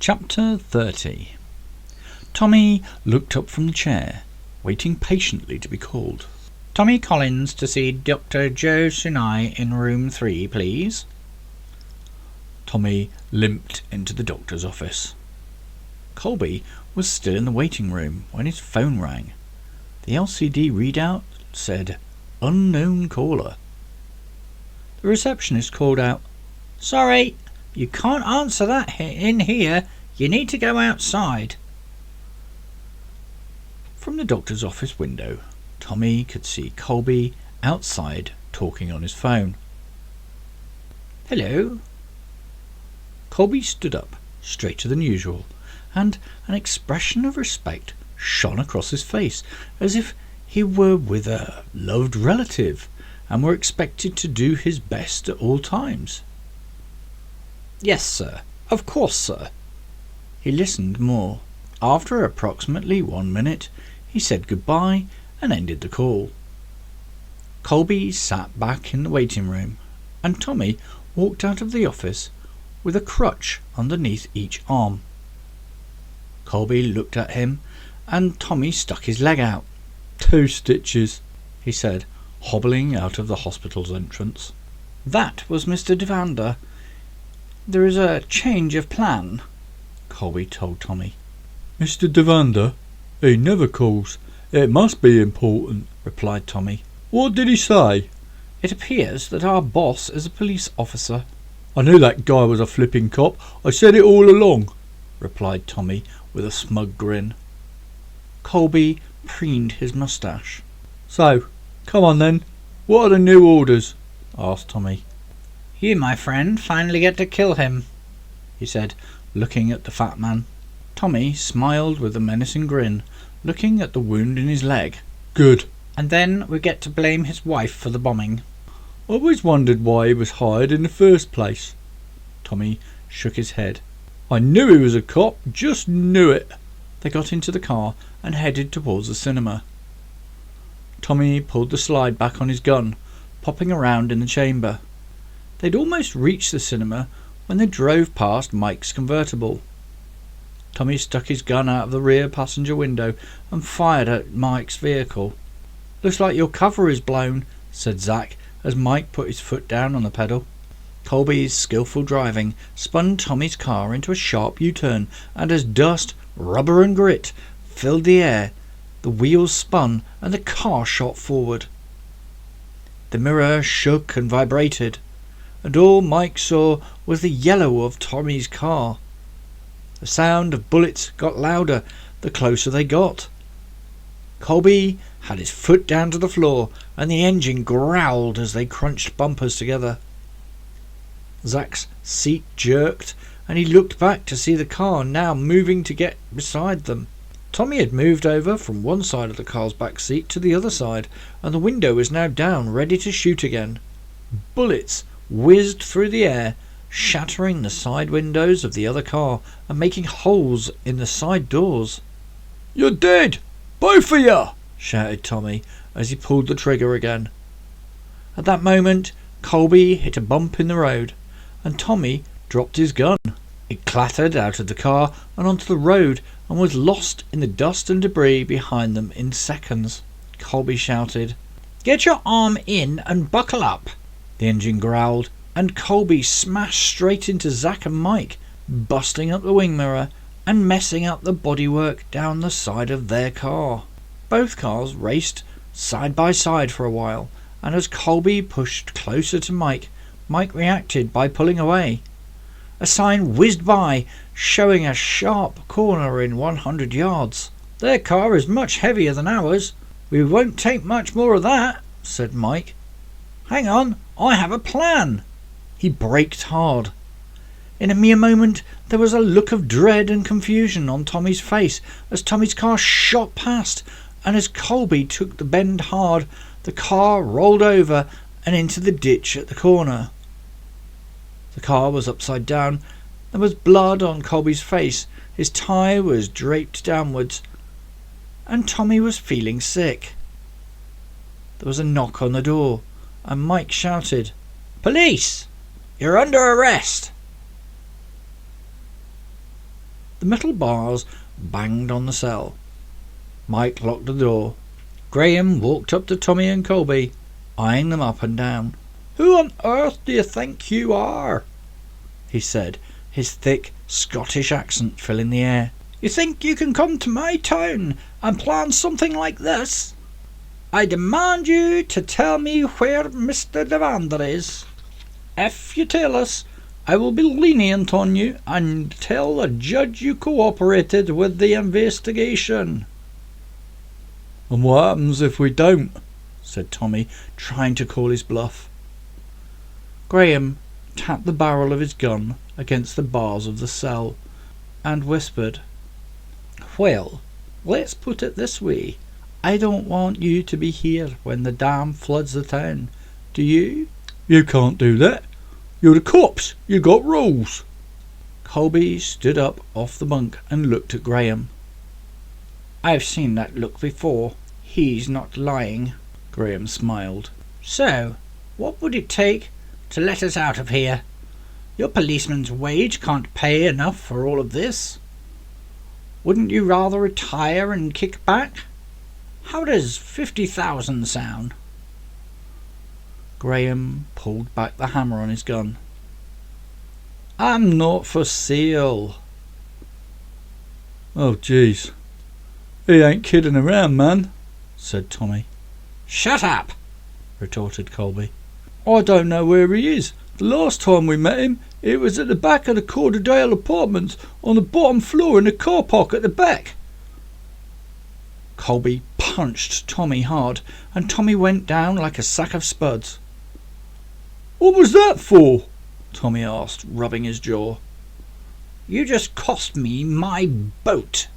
Chapter 30. Tommy looked up from the chair, waiting patiently to be called. Tommy Collins to see Dr. Joe Sunai in room 3, please. Tommy limped into the doctor's office. Colby was still in the waiting room when his phone rang. The LCD readout said, "Unknown caller." The receptionist called out, "Sorry, you can't answer that in here. You need to go outside." From the doctor's office window, Tommy could see Colby outside talking on his phone. "Hello." Colby stood up, straighter than usual, and an expression of respect shone across his face, as if he were with a loved relative and were expected to do his best at all times. "Yes, sir. Of course, sir." He listened more. After approximately 1 minute, he said goodbye and ended the call. Colby sat back in the waiting room, and Tommy walked out of the office with a crutch underneath each arm. Colby looked at him, and Tommy stuck his leg out. "2 stitches, he said, hobbling out of the hospital's entrance. "That was Mr.Devander. There is a change of plan," Colby told Tommy. "Mr.Devander? He never calls. It must be important," replied Tommy. "What did he say?" "It appears that our boss is a police officer." "I knew that guy was a flipping cop. I said it all along," replied Tommy with a smug grin. Colby preened his moustache. "So, come on then. What are the new orders?" asked Tommy. "You, my friend, finally get to kill him," he said, looking at the fat man. Tommy smiled with a menacing grin, looking at the wound in his leg. "Good. And then we get to blame his wife for the bombing." "I always wondered why he was hired in the first place." Tommy shook his head. "I knew he was a cop, just knew it." They got into the car and headed towards the cinema. Tommy pulled the slide back on his gun, popping around in the chamber. They'd almost reached the cinema when they drove past Mike's convertible. Tommy stuck his gun out of the rear passenger window and fired at Mike's vehicle. "Looks like your cover is blown," said Zach as Mike put his foot down on the pedal. Colby's skillful driving spun Tommy's car into a sharp U-turn, and as dust, rubber and grit filled the air, the wheels spun and the car shot forward. The mirror shook and vibrated, and all Mike saw was the yellow of Tommy's car. The sound of bullets got louder the closer they got. Colby had his foot down to the floor, and the engine growled as they crunched bumpers together. Zach's seat jerked, and he looked back to see the car now moving to get beside them. Tommy had moved over from one side of the car's back seat to the other side, and the window was now down, ready to shoot again. Bullets whizzed through the air, shattering the side windows of the other car and making holes in the side doors. "You're dead, both of you!" shouted Tommy as he pulled the trigger again. At that moment, Colby hit a bump in the road, and Tommy dropped his gun. It clattered out of the car and onto the road and was lost in the dust and debris behind them in seconds. Colby shouted, "Get your arm in and buckle up." The engine growled, and Colby smashed straight into Zach and Mike, busting up the wing mirror and messing up the bodywork down the side of their car. Both cars raced side by side for a while, and as Colby pushed closer to Mike, Mike reacted by pulling away. A sign whizzed by, showing a sharp corner in 100 yards. "Their car is much heavier than ours. We won't take much more of that," said Mike. "Hang on, I have a plan." He braked hard. In a mere moment there was a look of dread and confusion on Tommy's face as Tommy's car shot past, and as Colby took the bend hard, the car rolled over and into the ditch at the corner. The car was upside down. There was blood on Colby's face. His tie was draped downwards, and Tommy was feeling sick. There was a knock on the door, and Mike shouted, "Police! You're under arrest!" The metal bars banged on the cell. Mike locked the door. Graham walked up to Tommy and Colby, eyeing them up and down. "Who on earth do you think you are?" he said, his thick Scottish accent filling the air. "You think you can come to my town and plan something like this? I demand you to tell me where Mr.Devander is. If you tell us, I will be lenient on you and tell the judge you cooperated with the investigation." "And what happens if we don't?" said Tommy, trying to call his bluff. Graham tapped the barrel of his gun against the bars of the cell and whispered, "Well, let's put it this way. I don't want you to be here when the dam floods the town. Do you?" "You can't do that. You're the cops. You got rules." Colby stood up off the bunk and looked at Graham. "I've seen that look before. He's not lying." Graham smiled. "So, what would it take to let us out of here? Your policeman's wage can't pay enough for all of this. Wouldn't you rather retire and kick back? How does 50,000 sound?" Graham pulled back the hammer on his gun. "I'm not for sale." "Oh, jeez. He ain't kidding around, man," said Tommy. "Shut up," retorted Colby. "I don't know where he is. The last time we met him, it was at the back of the Corderdale Apartments on the bottom floor in the car park at the back." Colby punched Tommy hard, and Tommy went down like a sack of spuds. "What was that for?" Tommy asked, rubbing his jaw. "You just cost me my boat."